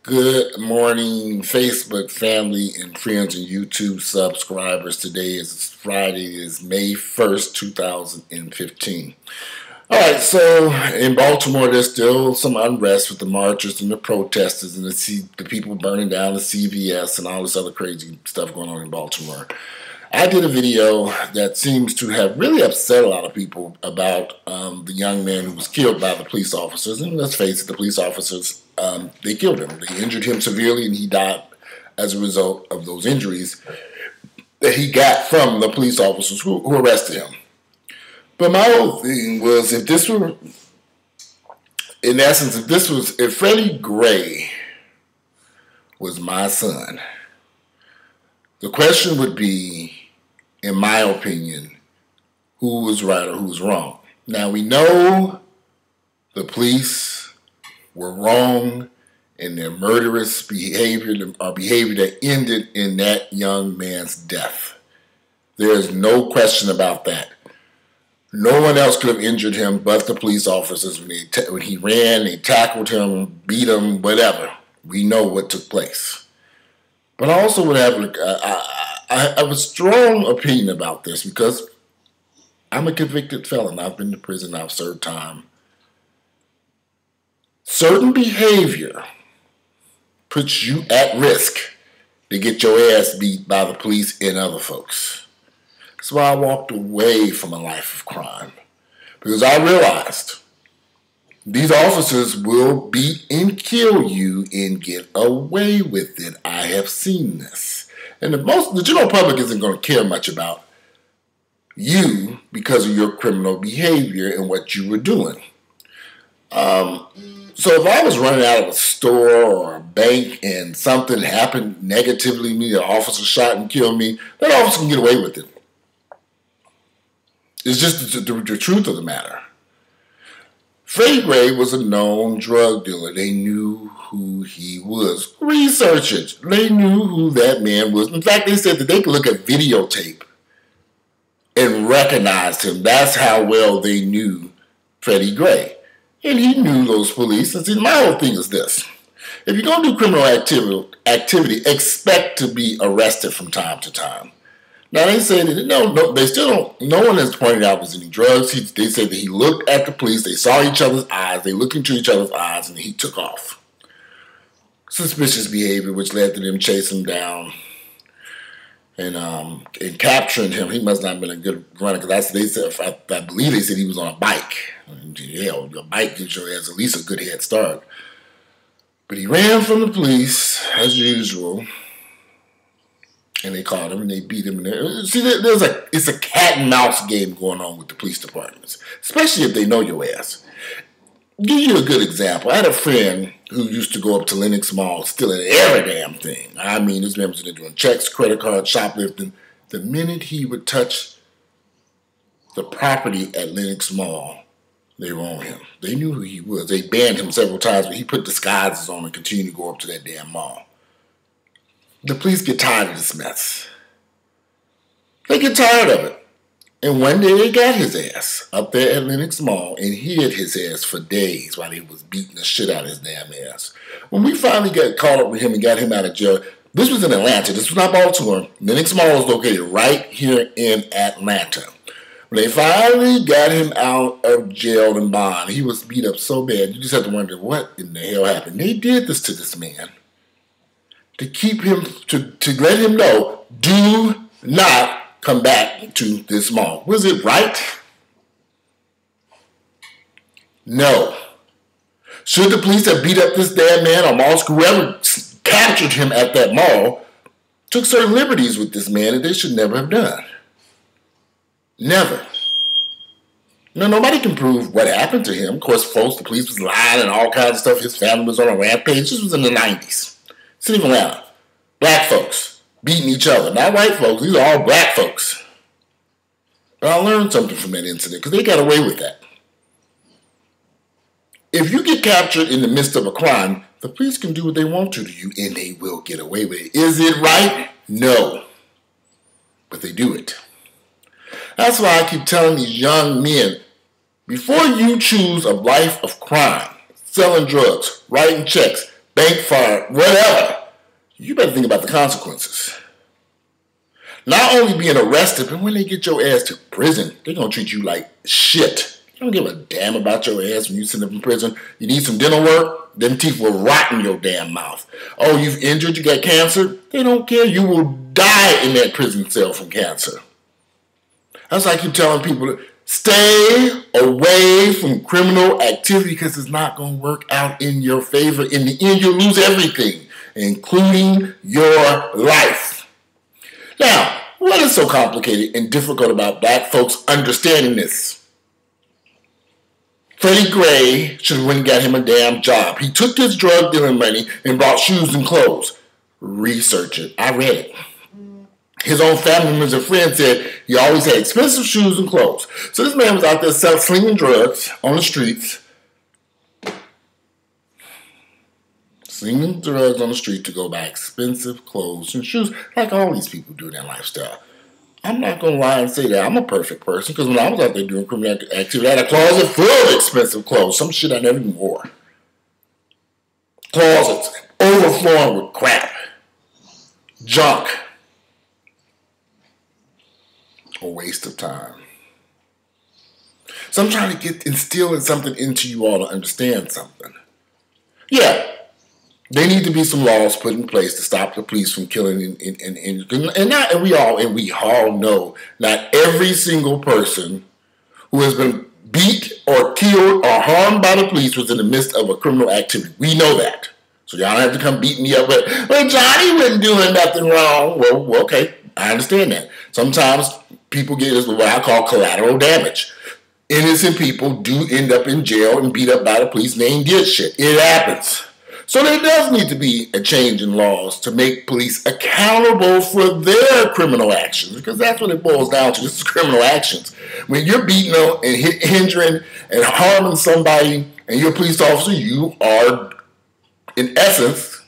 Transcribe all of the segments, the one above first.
Good morning, Facebook family and friends and YouTube subscribers. Today is Friday, is May 1st, 2015. All right, so in Baltimore, there's still some unrest with the marchers and the protesters and the people burning down the CVS and all this other crazy stuff going on in Baltimore. I did a video that seems to have really upset a lot of people about the young man who was killed by the police officers. And let's face it, the police officers, they killed him. They injured him severely, and he died as a result of those injuries that he got from the police officers who arrested him. But my whole thing was, if this were, in essence, if Freddie Gray was my son, the question would be, in my opinion, who was right or who was wrong. Now, we know the police were wrong in their murderous behavior, or behavior that ended in that young man's death. There is no question about that. No one else could have injured him but the police officers. When he ran, they tackled him, beat him, whatever. We know what took place. But I also would have, I have a strong opinion about this because I'm a convicted felon. I've been to prison. I've served time. Certain behavior puts you at risk to get your ass beat by the police and other folks. That's why I walked away from a life of crime, because I realized these officers will beat and kill you and get away with it. I have seen this. And the general public isn't going to care much about you because of your criminal behavior and what you were doing. So if I was running out of a store or a bank and something happened negatively to me, an officer shot and killed me, that officer can get away with it. It's just the truth of the matter. Freddie Gray was a known drug dealer. They knew who he was. Research it. They knew who that man was. In fact, they said that they could look at videotape and recognize him. That's how well they knew Freddie Gray. And he knew those police. And see, my whole thing is this. If you're going to do criminal activity, expect to be arrested from time to time. Now, they say that they still don't, no one has pointed out there's any drugs. They say that he looked at the police, they saw each other's eyes, they looked into each other's eyes, and he took off. Suspicious behavior, which led to them chasing him down and capturing him. He must not have been a good runner, because I believe they said he was on a bike. Hell, your bike gives your ass at least a good head start. But he ran from the police, as usual. And they caught him and they beat him. See, it's a cat and mouse game going on with the police departments, especially if they know your ass. Give you a good example. I had a friend who used to go up to Lenox Mall stealing every damn thing. I mean, this man was doing checks, credit cards, shoplifting. The minute he would touch the property at Lenox Mall, they were on him. They knew who he was. They banned him several times, but he put disguises on and continued to go up to that damn mall. The police get tired of this mess. They get tired of it. And one day they got his ass up there at Lenox Mall and hid his ass for days while they was beating the shit out of his damn ass. When we finally got caught up with him and got him out of jail, this was in Atlanta. This was not Baltimore. Lenox Mall was located right here in Atlanta. When they finally got him out of jail and bond, he was beat up so bad, you just have to wonder what in the hell happened. They did this to this man to keep him, to let him know, do not come back to this mall. Was it right? No. Should the police have beat up this damn man or mall? Whoever captured him at that mall took certain liberties with this man that they should never have done. Never. Now, nobody can prove what happened to him. Of course, the police was lying and all kinds of stuff. His family was on a rampage. This was in the 90s. City of Atlanta. Black folks beating each other. Not white folks. These are all black folks. But I learned something from that incident because they got away with that. If you get captured in the midst of a crime, the police can do what they want to you and they will get away with it. Is it right? No. But they do it. That's why I keep telling these young men, before you choose a life of crime, selling drugs, writing checks, bank fraud, whatever, you better think about the consequences. Not only being arrested, but when they get your ass to prison, they're going to treat you like shit. They don't give a damn about your ass when you sit up in prison. You need some dental work, them teeth will rot in your damn mouth. Oh, you've injured, you got cancer? They don't care. You will die in that prison cell from cancer. That's like you telling people to stay away from criminal activity because it's not going to work out in your favor. In the end, you'll lose everything, including your life. Now, what is so complicated and difficult about black folks understanding this? Freddie Gray should have went and got him a damn job. He took his drug dealing money and bought shoes and clothes. Research it. I read it. His own family members and friends said he always had expensive shoes and clothes. So this man was out there slinging drugs on the streets. Slinging drugs on the street to go buy expensive clothes and shoes, like all these people do in their lifestyle. I'm not going to lie and say that I'm a perfect person, because when I was out there doing criminal activity, I had a closet full of expensive clothes, some shit I never even wore. Closets overflowing with crap, junk, a waste of time. So I'm trying to instill something into you all to understand something. Yeah. There need to be some laws put in place to stop the police from killing and we all know not every single person who has been beat or killed or harmed by the police was in the midst of a criminal activity. We know that. So y'all don't have to come beating me up. But Johnny wasn't doing nothing wrong. Well, okay, I understand that. Sometimes people get what I call collateral damage. Innocent people do end up in jail and beat up by the police and they ain't did shit. It happens. So there does need to be a change in laws to make police accountable for their criminal actions, because that's what it boils down to. This is criminal actions. When you're beating up and hindering and harming somebody and you're a police officer, you are, in essence,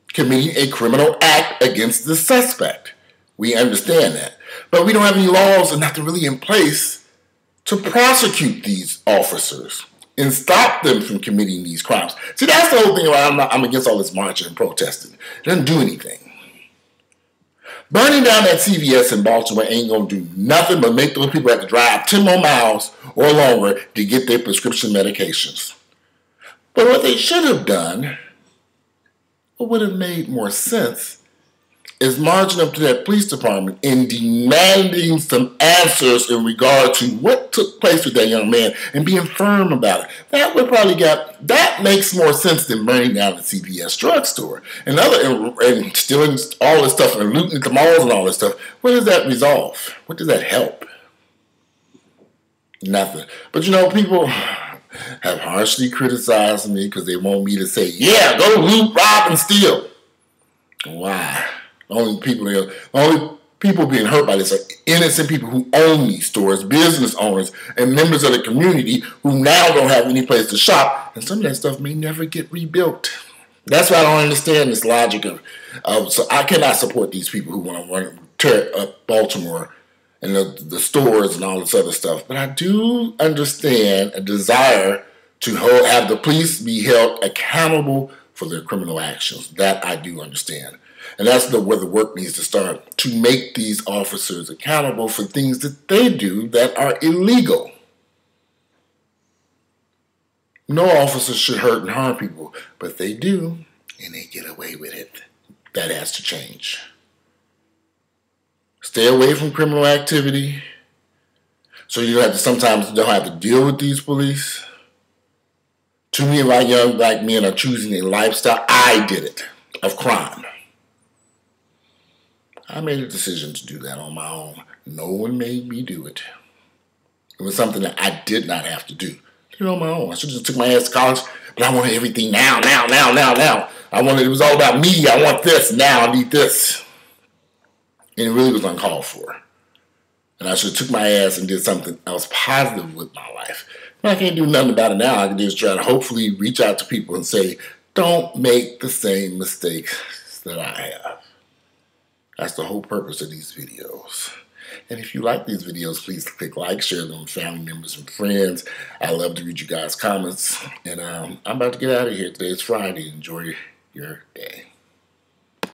committing a criminal act against the suspect. We understand that. But we don't have any laws and nothing really in place to prosecute these officers and stop them from committing these crimes. See, that's the whole thing around. I'm against all this marching and protesting. It doesn't do anything. Burning down that CVS in Baltimore ain't going to do nothing but make those people have to drive 10 more miles or longer to get their prescription medications. But what they should have done, what would have made more sense, is marching up to that police department and demanding some answers in regard to what took place with that young man and being firm about it. That makes more sense than burning down the CVS drugstore and stealing all this stuff and looting at the malls and all this stuff. What does that resolve? What does that help? Nothing. But people have harshly criticized me because they want me to say, yeah, go loot, rob, and steal. Why? The only people being hurt by this are innocent people who own these stores, business owners, and members of the community who now don't have any place to shop, and some of that stuff may never get rebuilt. That's why I don't understand this logic so I cannot support these people who want to tear up Baltimore and the stores and all this other stuff. But I do understand a desire to have the police be held accountable for their criminal actions. That I do understand. And that's where the work needs to start, to make these officers accountable for things that they do that are illegal. No officer should hurt and harm people, but they do, and they get away with it. That has to change. Stay away from criminal activity so you sometimes don't have to deal with these police. Too many of our young black men are choosing a lifestyle, I did it, of crime. I made a decision to do that on my own. No one made me do it. It was something that I did not have to do. I did it on my own. I should have just took my ass to college, but I wanted everything now. It was all about me. I want this now. I need this. And it really was uncalled for. And I should have took my ass and did something else positive with my life. I can't do nothing about it now. I can just try to hopefully reach out to people and say, don't make the same mistakes that I have. That's the whole purpose of these videos. And if you like these videos, please click like, share them with family members and friends. I love to read you guys' comments. And I'm about to get out of here today. It's Friday. Enjoy your day.